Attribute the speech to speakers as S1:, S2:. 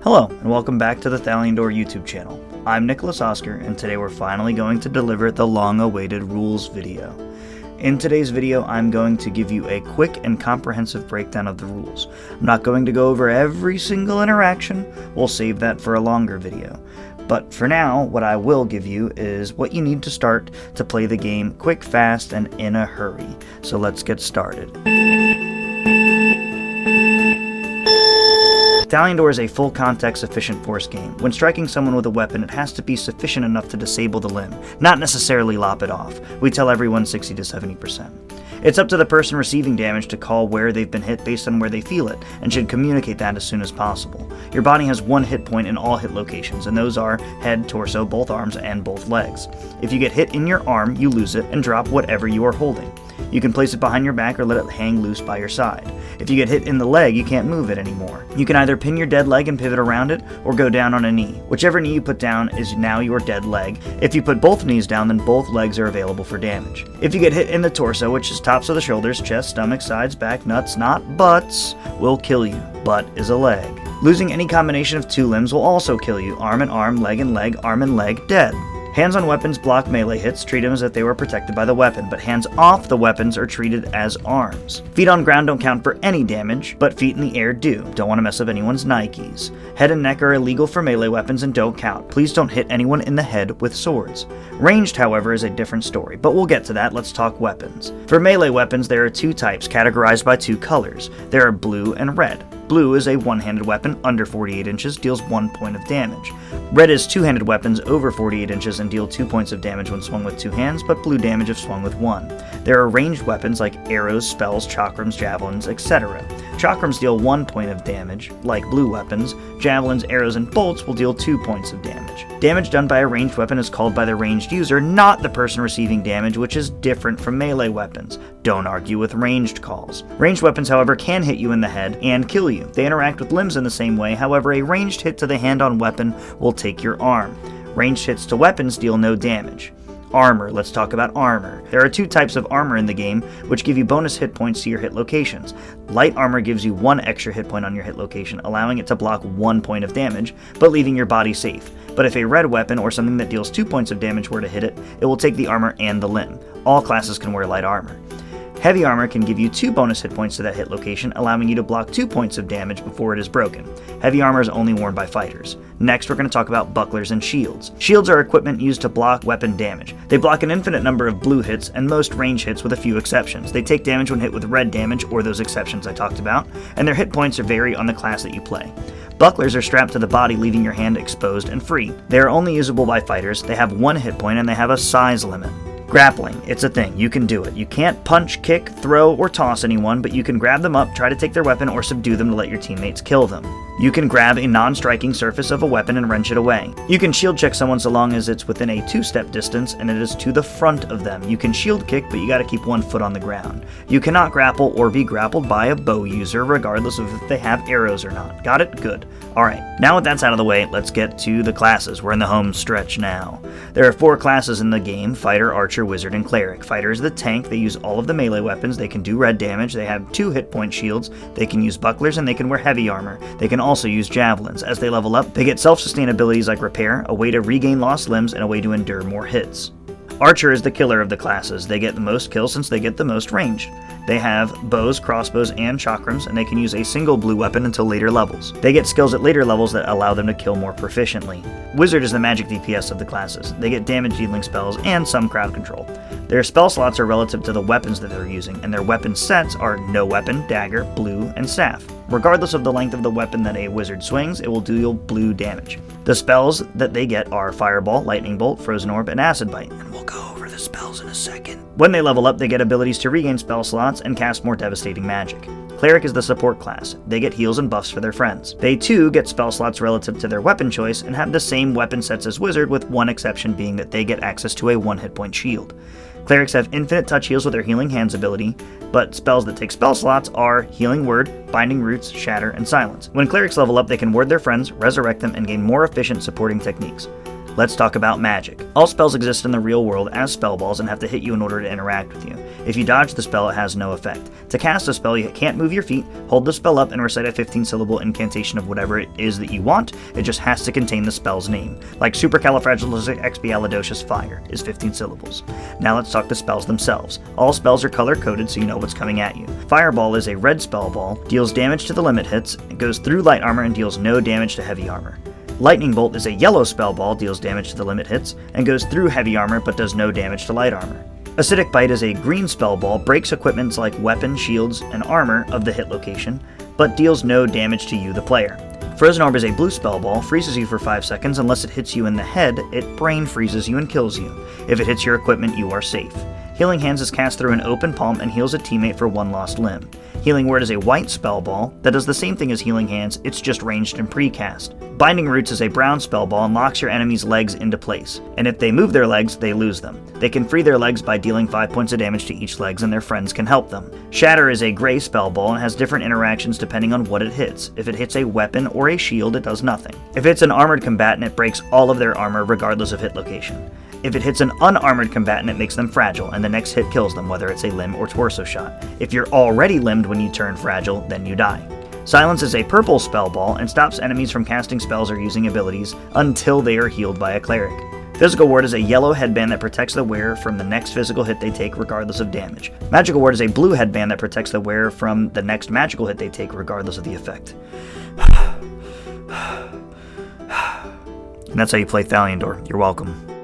S1: Hello, and welcome back to the Thaliondor YouTube channel. I'm Nicholas Oscar, and today we're finally going to deliver the long-awaited rules video. In today's video, I'm going to give you a quick and comprehensive breakdown of the rules. I'm not going to go over every single interaction, we'll save that for a longer video. But for now, what I will give you is what you need to start to play the game quick, fast, and in a hurry. So let's get started. Thaliondor is a full context efficient force game. When striking someone with a weapon, it has to be sufficient enough to disable the limb, not necessarily lop it off. We tell everyone 60 to 70%. It's up to the person receiving damage to call where they've been hit based on where they feel it, and should communicate that as soon as possible. Your body has one hit point in all hit locations, and those are head, torso, both arms, and both legs. If you get hit in your arm, you lose it and drop whatever you are holding. You can place it behind your back or let it hang loose by your side. If you get hit in the leg, you can't move it anymore. You can either pin your dead leg and pivot around it, or go down on a knee. Whichever knee you put down is now your dead leg. If you put both knees down, then both legs are available for damage. If you get hit in the torso, which is tops of the shoulders, chest, stomach, sides, back, nuts, not butts, will kill you. Butt is a leg. Losing any combination of two limbs will also kill you. Arm and arm, leg and leg, arm and leg, dead. Hands on weapons block melee hits, treat them as if they were protected by the weapon, but hands off the weapons are treated as arms. Feet on ground don't count for any damage, but feet in the air do. Don't want to mess up anyone's Nikes. Head and neck are illegal for melee weapons and don't count. Please don't hit anyone in the head with swords. Ranged, however, is a different story, but we'll get to that. Let's talk weapons. For melee weapons, there are two types, categorized by two colors. There are blue and red. Blue is a one-handed weapon under 48 inches, deals 1 point of damage. Red is two-handed weapons over 48 inches and deal 2 points of damage when swung with two hands, but blue damage if swung with one. There are ranged weapons like arrows, spells, chakrams, javelins, etc. Chakrams deal 1 point of damage, like blue weapons. Javelins, arrows, and bolts will deal 2 points of damage. Damage done by a ranged weapon is called by the ranged user, not the person receiving damage, which is different from melee weapons. Don't argue with ranged calls. Ranged weapons, however, can hit you in the head and kill you. They interact with limbs in the same way, however, a ranged hit to the hand-on weapon will take your arm. Ranged hits to weapons deal no damage. Armor. Let's talk about armor. There are two types of armor in the game, which give you bonus hit points to your hit locations. Light armor gives you 1 extra hit point on your hit location, allowing it to block 1 point of damage, but leaving your body safe. But if a red weapon or something that deals 2 points of damage were to hit it, it will take the armor and the limb. All classes can wear light armor. Heavy armor can give you 2 bonus hit points to that hit location, allowing you to block 2 points of damage before it is broken. Heavy armor is only worn by fighters. Next, we're going to talk about bucklers and shields. Shields are equipment used to block weapon damage. They block an infinite number of blue hits and most range hits with a few exceptions. They take damage when hit with red damage, or those exceptions I talked about, and their hit points vary on the class that you play. Bucklers are strapped to the body, leaving your hand exposed and free. They are only usable by fighters, they have 1 hit point, and they have a size limit. Grappling. It's a thing. You can do it. You can't punch, kick, throw, or toss anyone, but you can grab them up, try to take their weapon, or subdue them to let your teammates kill them. You can grab a non-striking surface of a weapon and wrench it away. You can shield check someone so long as it's within a 2-step distance and it is to the front of them. You can shield kick, but you gotta keep 1 foot on the ground. You cannot grapple or be grappled by a bow user, regardless of if they have arrows or not. Got it? Good. Alright, now that that's out of the way, let's get to the classes. We're in the home stretch now. There are 4 classes in the game: Fighter, Archer, Wizard, and Cleric. Fighter is the tank. They use all of the melee weapons. They can do red damage. They have 2 hit point shields. They can use bucklers, and they can wear heavy armor. They can also use javelins. As they level up, they get self-sustain abilities like Repair, a way to regain lost limbs, and a way to endure more hits. Archer is the killer of the classes. They get the most kills since they get the most range. They have bows, crossbows, and chakrams, and they can use a single blue weapon until later levels. They get skills at later levels that allow them to kill more proficiently. Wizard is the magic DPS of the classes. They get damage dealing spells and some crowd control. Their spell slots are relative to the weapons that they're using, and their weapon sets are no weapon, dagger, blue, and staff. Regardless of the length of the weapon that a wizard swings, it will deal blue damage. The spells that they get are Fireball, Lightning Bolt, Frozen Orb, and Acid Bite, and we'll go over the spells in a second. When they level up, they get abilities to regain spell slots and cast more devastating magic. Cleric is the support class. They get heals and buffs for their friends. They too get spell slots relative to their weapon choice and have the same weapon sets as Wizard, with one exception being that they get access to a 1 hit point shield. Clerics have infinite touch heals with their Healing Hands ability, but spells that take spell slots are Healing Word, Binding Roots, Shatter, and Silence. When clerics level up, they can ward their friends, resurrect them, and gain more efficient supporting techniques. Let's talk about magic. All spells exist in the real world as spell balls and have to hit you in order to interact with you. If you dodge the spell, it has no effect. To cast a spell, you can't move your feet, hold the spell up, and recite a 15-syllable incantation of whatever it is that you want. It just has to contain the spell's name. Like Supercalifragilisticexpialidocious Fire is 15 syllables. Now let's talk the spells themselves. All spells are color-coded so you know what's coming at you. Fireball is a red spell ball, deals damage to the limit hits, it goes through light armor and deals no damage to heavy armor. Lightning Bolt is a yellow spell ball, deals damage to the limit hits, and goes through heavy armor but does no damage to light armor. Acidic Bite is a green spell ball, breaks equipments like weapons, shields, and armor of the hit location, but deals no damage to you, the player. Frozen Orb is a blue spell ball, freezes you for 5 seconds. Unless it hits you in the head, it brain freezes you and kills you. If it hits your equipment, you are safe. Healing Hands is cast through an open palm and heals a teammate for 1 lost limb. Healing Word is a white spell ball that does the same thing as Healing Hands, it's just ranged and precast. Binding Roots is a brown spell ball and locks your enemy's legs into place, and if they move their legs, they lose them. They can free their legs by dealing 5 points of damage to each leg, and their friends can help them. Shatter is a gray spell ball and has different interactions depending on what it hits. If it hits a weapon or a shield, it does nothing. If it's an armored combatant, it breaks all of their armor regardless of hit location. If it hits an unarmored combatant, it makes them fragile, and the next hit kills them, whether it's a limb or torso shot. If you're already limbed when you turn fragile, then you die. Silence is a purple spell ball and stops enemies from casting spells or using abilities until they are healed by a cleric. Physical Ward is a yellow headband that protects the wearer from the next physical hit they take regardless of damage. Magical Ward is a blue headband that protects the wearer from the next magical hit they take regardless of the effect. And that's how you play Thaliondor. You're welcome.